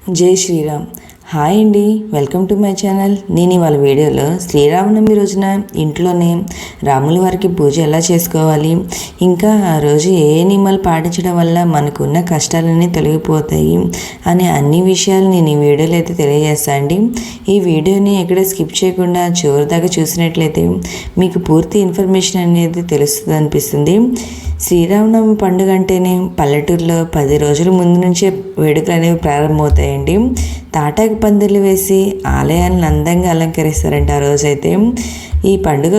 జై శ్రీరామ్. హాయ్ అండి, welcome to my channel. నేను ఇవాళ వీడియోలో శ్రీరామనవమి రోజున ఇంట్లోనే రాముల వారికి పూజ ఎలా చేసుకోవాలి, ఇంకా ఆ రోజు ఏ నియమాలు పాటించడం వల్ల మనకున్న కష్టాలన్నీ తొలగిపోతాయి అనే అన్ని విషయాలు నేను ఈ వీడియోలో అయితే తెలియజేస్తాను అండి. ఈ వీడియోని ఎక్కడ స్కిప్ చేయకుండా చివరి దాకా చూసినట్లయితే మీకు పూర్తి ఇన్ఫర్మేషన్ అనేది తెలుస్తుంది అనిపిస్తుంది. శ్రీరామనవమి పండుగ అంటేనే పల్లెటూరులో 10 రోజుల ముందు నుంచే వేడుకలు అనేవి ప్రారంభమవుతాయండి. తాటాకు పందిర్లు వేసి ఆలయాలను అందంగా అలంకరిస్తారంట. ఆ రోజైతే ఈ పండుగ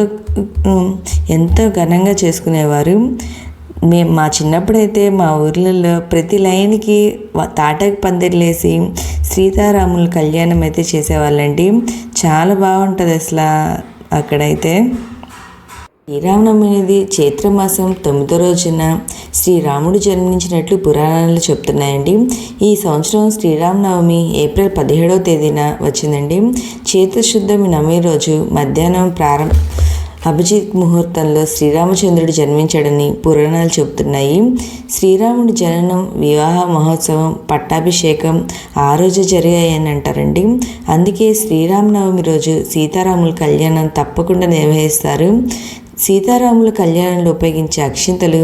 ఎంతో ఘనంగా చేసుకునేవారు. మా చిన్నప్పుడైతే మా ఊర్లలో ప్రతి లైన్కి తాటాకు పందిర్లు వేసి సీతారాముల కళ్యాణం అయితే చేసేవాళ్ళండి. చాలా బాగుంటుంది అసలు అక్కడైతే. శ్రీరామనవమి అనేది చైత్రమాసం 9వ రోజున శ్రీరాముడు జన్మించినట్లు పురాణాలు చెప్తున్నాయండి. ఈ సంవత్సరం శ్రీరామనవమి ఏప్రిల్ 17వ తేదీన వచ్చిందండి. చైత్రశుద్ధమి నవమి రోజు మధ్యాహ్నం అభిజిత్ ముహూర్తంలో శ్రీరామచంద్రుడు జన్మించాడని పురాణాలు చెబుతున్నాయి. శ్రీరాముడి జననం, వివాహ మహోత్సవం, పట్టాభిషేకం ఆ రోజు జరిగాయని అంటారండి. అందుకే శ్రీరామనవమి రోజు సీతారాముల కళ్యాణం తప్పకుండా నిర్వహిస్తారు. సీతారాముల కళ్యాణంలో ఉపయోగించే అక్షింతలు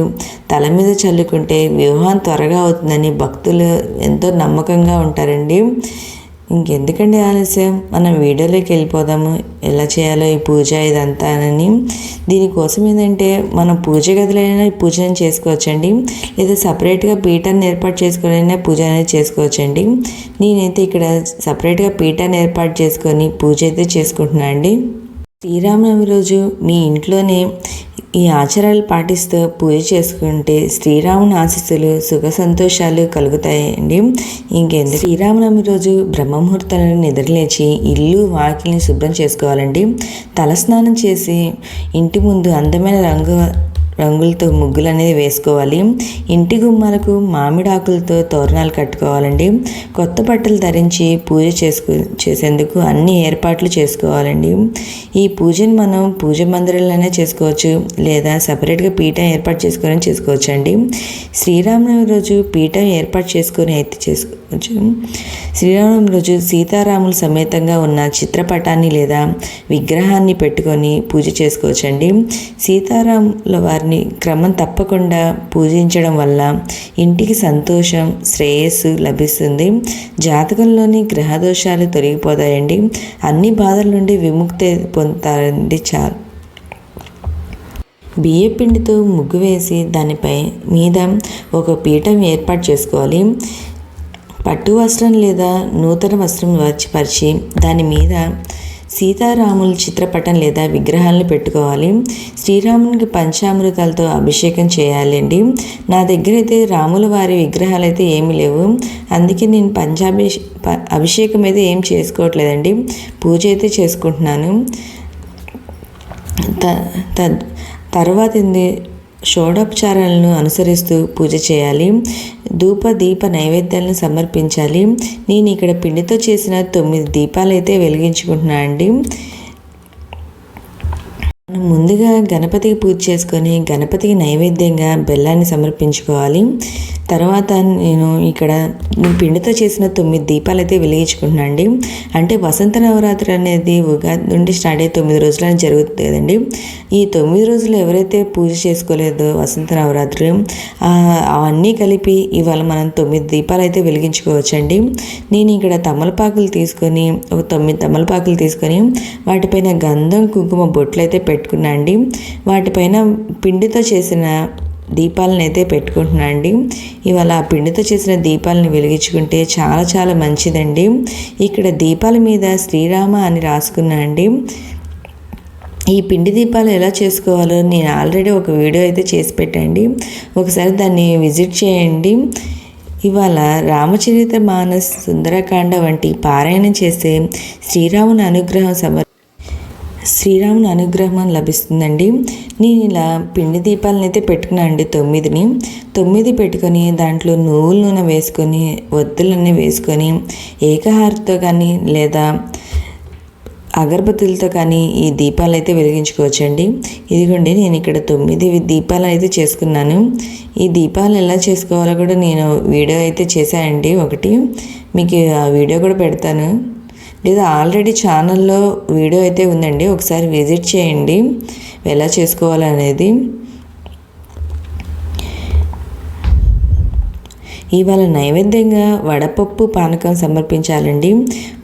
తల మీద చల్లుకుంటే వివాహం త్వరగా అవుతుందని భక్తులు ఎంతో నమ్మకంగా ఉంటారండి. ఇంకెందుకండి ఆలస్యం, మనం వీడియోలోకి వెళ్ళిపోదాము. ఎలా చేయాలో ఈ పూజ ఇదంతానని. దీనికోసం ఏంటంటే మనం పూజ గదిలోనైనా ఈ పూజను చేసుకోవచ్చండి, లేదా సపరేట్గా పీఠాన్ని ఏర్పాటు చేసుకునైనా పూజ అనేది చేసుకోవచ్చండి. నేనైతే ఇక్కడ సపరేట్గా పీఠాన్ని ఏర్పాటు చేసుకొని పూజ అయితే చేసుకుంటున్నాను అండి. శ్రీరామనవమి రోజు మీ ఇంట్లోనే ఈ ఆచారాలు పాటిస్తూ పూజ చేసుకుంటే శ్రీరాముని ఆశీస్సులు, సుఖ సంతోషాలు కలుగుతాయండి. ఇంకెందుకు, శ్రీరామనవమి రోజు బ్రహ్మముహూర్తాలను నిద్రలేచి ఇల్లు వాకిలిని శుభ్రం చేసుకోవాలండి. తలస్నానం చేసి ఇంటి ముందు అందమైన రంగులతో ముగ్గులు అనేది వేసుకోవాలి. ఇంటి గుమ్మాలకు మామిడాకులతో తోరణాలు కట్టుకోవాలండి. కొత్త బట్టలు ధరించి పూజ చేసేందుకు అన్ని ఏర్పాట్లు చేసుకోవాలండి. ఈ పూజను మనం పూజ మందిరంలోనే చేసుకోవచ్చు, లేదా సపరేట్గా పీఠం ఏర్పాటు చేసుకొని చేసుకోవచ్చు అండి. శ్రీరామనవమి రోజు పీఠం ఏర్పాటు చేసుకొని అయితే చేసుకోవచ్చు. శ్రీరామనవమి రోజు సీతారాముల సమేతంగా ఉన్న చిత్రపటాన్ని లేదా విగ్రహాన్ని పెట్టుకొని పూజ చేసుకోవచ్చండి. సీతారాముల వారిని క్రమం తప్పకుండా పూజించడం వల్ల ఇంటికి సంతోషం, శ్రేయస్సు లభిస్తుంది. జాతకంలోని గ్రహదోషాలు తొలగిపోతాయండి. అన్ని బాధల నుండి విముక్తి పొందుతారండి. చాలు. బియ్యపిండితో ముగ్గు వేసి దానిపై మీద ఒక పీఠం ఏర్పాటు చేసుకోవాలి. పట్టు వస్త్రం లేదా నూతన వస్త్రం పరిచి దాని మీద సీతారాముల చిత్రపటం లేదా విగ్రహాలను పెట్టుకోవాలి. శ్రీరామునికి పంచామృతాలతో అభిషేకం చేయాలండి. నా దగ్గర అయితే రాముల వారి విగ్రహాలు అయితే ఏమీ లేవు, అందుకే నేను అభిషేకం అయితే ఏం చేసుకోవట్లేదండి. పూజ అయితే చేసుకుంటున్నాను. తర్వాత షోడోపచారాలను అనుసరిస్తూ పూజ చేయాలి. ధూప దీప నైవేద్యాలను సమర్పించాలి. నేను ఇక్కడ పిండితో చేసిన 9 దీపాలు అయితే వెలిగించుకుంటున్నాను అండి. మనం ముందుగా గణపతికి పూజ చేసుకొని గణపతికి నైవేద్యంగా బెల్లాన్ని సమర్పించుకోవాలి. తర్వాత నేను ఇక్కడ పిండితో చేసిన 9 దీపాలు అయితే వెలిగించుకుంటున్నాను అండి. అంటే వసంత నవరాత్రి అనేది ఉగాది నుండి స్టార్ట్ అయ్యి 9 రోజులని జరుగుతుంది కదండి. ఈ 9 రోజులు ఎవరైతే పూజ చేసుకోలేదో వసంత నవరాత్రి అవన్నీ కలిపి ఇవాళ మనం 9 దీపాలు అయితే వెలిగించుకోవచ్చండి. నేను ఇక్కడ తమలపాకులు తీసుకొని ఒక 9 తమలపాకులు తీసుకొని వాటిపైన గంధం కుంకుమ బొట్లు అయితే పెట్టుకున్నా అండి. వాటిపైన పిండితో చేసిన దీపాలను అయితే పెట్టుకుంటున్నా అండి. ఇవాళ ఆ పిండితో చేసిన దీపాలను వెలిగించుకుంటే చాలా చాలా మంచిదండి. ఇక్కడ దీపాల మీద శ్రీరామ అని రాసుకున్నా అండి. ఈ పిండి దీపాలు ఎలా చేసుకోవాలో నేను ఆల్రెడీ ఒక వీడియో అయితే చేసి పెట్టండి, ఒకసారి దాన్ని విజిట్ చేయండి. ఇవాళ రామచరిత మానస్, సుందరకాండ వంటి పారాయణం చేస్తే శ్రీరాముని అనుగ్రహం లభిస్తుందండి. నేను ఇలా పిండి దీపాలను అయితే పెట్టుకున్నాను అండి. 9 పెట్టుకొని దాంట్లో నువ్వుల నూనె వేసుకొని ఒత్తులన్నీ వేసుకొని ఏకహారతో కానీ లేదా అగరబత్తులతో కానీ ఈ దీపాలు అయితే వెలిగించుకోవచ్చండి. ఇదిగోండి, నేను ఇక్కడ 9 దీపాలు అయితే చేసుకున్నాను. ఈ దీపాలు ఎలా చేసుకోవాలో కూడా నేను వీడియో అయితే చేశానండి ఒకటి. మీకు ఆ వీడియో కూడా పెడతాను, లేదా ఆల్రెడీ ఛానల్లో వీడియో అయితే ఉందండి, ఒకసారి విజిట్ చేయండి ఎలా చేసుకోవాలనేది. ఇవాళ నైవేద్యంగా వడపప్పు పానకం సమర్పించాలండి.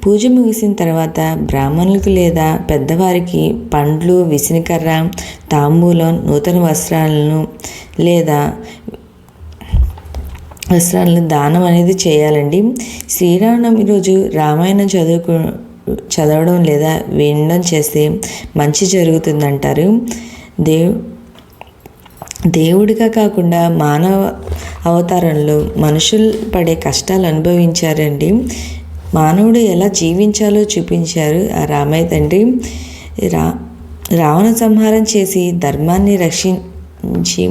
పూజ ముగిసిన తర్వాత బ్రాహ్మణులకు లేదా పెద్దవారికి పండ్లు, విసినికర్ర, తాంబూలం, నూతన వస్త్రాలను దానం అనేది చేయాలండి. శ్రీరామనవమి రోజు రామాయణం చదవడం లేదా వినడం చేస్తే మంచి జరుగుతుందంటారు. దేవుడిగా కాకుండా మానవ అవతారంలో మనుషులు పడే కష్టాలు అనుభవించారండి. మానవుడు ఎలా జీవించాలో చూపించారు ఆ రామయ్య తండ్రి. రావణ సంహారం చేసి ధర్మాన్ని రక్షించి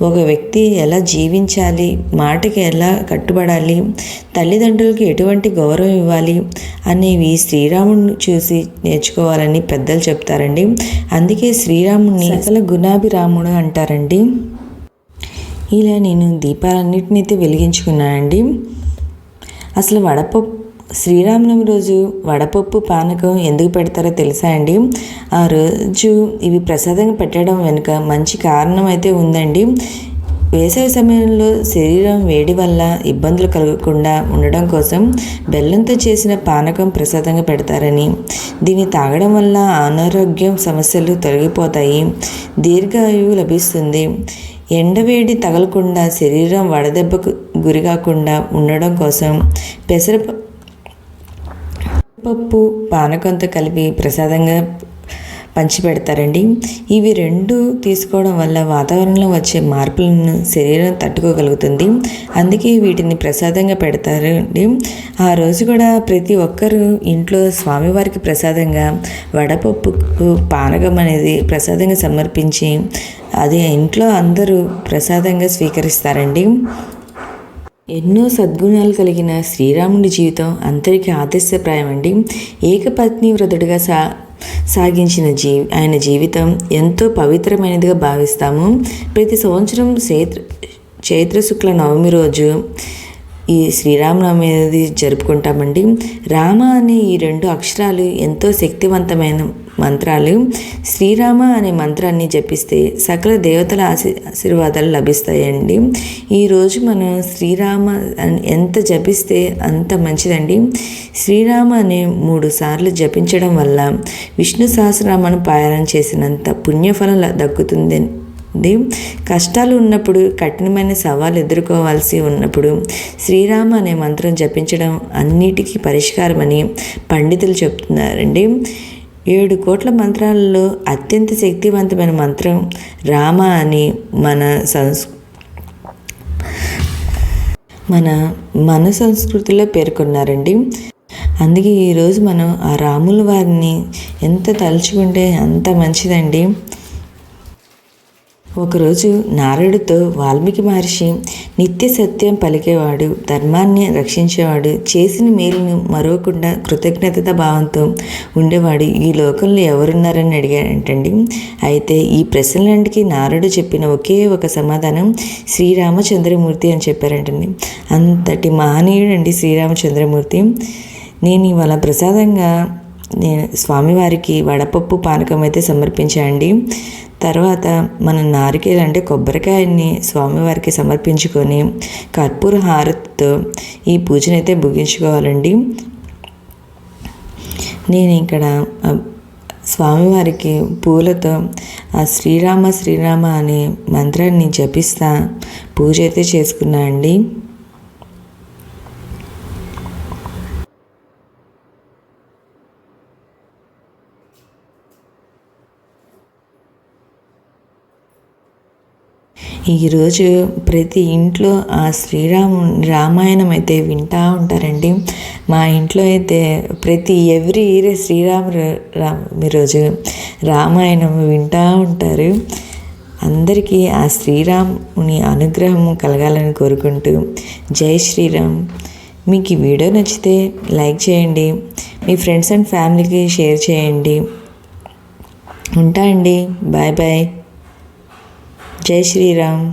ఒక వ్యక్తి ఎలా జీవించాలి, మాటకి ఎలా కట్టుబడాలి, తల్లిదండ్రులకి ఎటువంటి గౌరవం ఇవ్వాలి అనేవి శ్రీరాముడిని చూసి నేర్చుకోవాలని పెద్దలు చెప్తారండి. అందుకే శ్రీరాముడిని సకల గుణాభిరాముడు అంటారండి. ఇలా నేను దీపాలన్నిటినైతే వెలిగించుకున్నానండి. అసలు శ్రీరామనవమి రోజు వడపప్పు పానకం ఎందుకు పెడతారో తెలుసా అండి? ఆ రోజు ఇవి ప్రసాదంగా పెట్టడం వెనుక మంచి కారణం అయితే ఉందండి. వేసవి సమయంలో శరీరం వేడి వల్ల ఇబ్బందులు కలగకుండా ఉండడం కోసం బెల్లంతో చేసిన పానకం ప్రసాదంగా పెడతారని, దీన్ని తాగడం వల్ల అనారోగ్యం సమస్యలు తొలగిపోతాయి, దీర్ఘాయువు లభిస్తుంది, ఎండవేడి తగలకుండా శరీరం వడదెబ్బకు గురికాకుండా ఉండడం కోసం పెసరపప్పు పానకంతో కలిపి ప్రసాదంగా పంచిపెడతారండి. ఇవి రెండు తీసుకోవడం వల్ల వాతావరణంలో వచ్చే మార్పులను శరీరం తట్టుకోగలుగుతుంది. అందుకే వీటిని ప్రసాదంగా పెడతారండి. ఆ రోజు కూడా ప్రతి ఒక్కరూ ఇంట్లో స్వామివారికి ప్రసాదంగా వడపప్పు పానకం అనేది ప్రసాదంగా సమర్పించి అది ఇంట్లో అందరూ ప్రసాదంగా స్వీకరిస్తారండి. ఎన్నో సద్గుణాలు కలిగిన శ్రీరాముడి జీవితం అందరికీ ఆదర్శప్రాయం అండి. ఏకపత్ని వ్రతుడిగా సాగించిన ఆయన జీవితం ఎంతో పవిత్రమైనదిగా భావిస్తాము. ప్రతి సంవత్సరం చైత్ర శుక్ల నవమి రోజు ఈ శ్రీరామనవమి అనేది జరుపుకుంటామండి. రామ అనే ఈ రెండు అక్షరాలు ఎంతో శక్తివంతమైన మంత్రాలు. శ్రీరామ అనే మంత్రాన్ని జపిస్తే సకల దేవతల ఆశీర్వాదాలు లభిస్తాయండి. ఈరోజు మనం శ్రీరామ ఎంత జపిస్తే అంత మంచిదండి. శ్రీరామ అనే 3 సార్లు జపించడం వల్ల విష్ణు సహస్రనామాన్ని పారాయణం చేసినంత పుణ్యఫలం దక్కుతుంది. కష్టాలు ఉన్నప్పుడు, కఠినమైన సవాలు ఎదుర్కోవాల్సి ఉన్నప్పుడు శ్రీరామ అనే మంత్రం జపించడం అన్నిటికీ పరిష్కారమని పండితులు చెప్తున్నారండి. 7 కోట్ల మంత్రాలలో అత్యంత శక్తివంతమైన మంత్రం రామ అని మన సంస్కృతిలో పేర్కొన్నారండి. అందుకే ఈరోజు మనం ఆ రాముల వారిని ఎంత తలుచుకుంటే అంత మంచిదండి. ఒకరోజు నారదుడితో వాల్మీకి మహర్షి నిత్య సత్యం పలికేవాడు, ధర్మాన్ని రక్షించేవాడు, చేసిన మేలును మరవకుండా కృతజ్ఞత భావంతో ఉండేవాడు ఈ లోకంలో ఎవరున్నారని అడిగాడంటండి. అయితే ఈ ప్రశ్నలన్నిటికీ నారదుడు చెప్పిన ఒకే ఒక సమాధానం శ్రీరామచంద్రమూర్తి అని చెప్పారంటండి. అంతటి మహనీయుడండి శ్రీరామచంద్రమూర్తి. నేను ఇవాళ ప్రసాదంగా స్వామివారికి వడపప్పు పానకం అయితే సమర్పించాండి. తర్వాత మనం నారికేలు అంటే కొబ్బరికాయని స్వామివారికి సమర్పించుకొని కర్పూర హారతితో ఈ పూజనైతే ముగించుకోవాలండి. నేను ఇక్కడ స్వామివారికి పూలతో ఆ శ్రీరామ శ్రీరామ అనే మంత్రాన్ని జపిస్తా పూజ అయితే చేసుకున్నా అండి. ఈరోజు ప్రతి ఇంట్లో ఆ రామాయణం అయితే వింటూ ఉంటారండి. మా ఇంట్లో అయితే ఎవ్రీ ఇయర్ శ్రీరామనవమి రోజు రామాయణం వింటూ ఉంటారు. అందరికీ ఆ శ్రీరాముని అనుగ్రహం కలగాలని కోరుకుంటూ జై శ్రీరామ్. మీకు ఈ వీడియో నచ్చితే లైక్ చేయండి, మీ ఫ్రెండ్స్ అండ్ ఫ్యామిలీకి షేర్ చేయండి. ఉంటా అండి, బాయ్ బాయ్. జై శ్రీరామ్.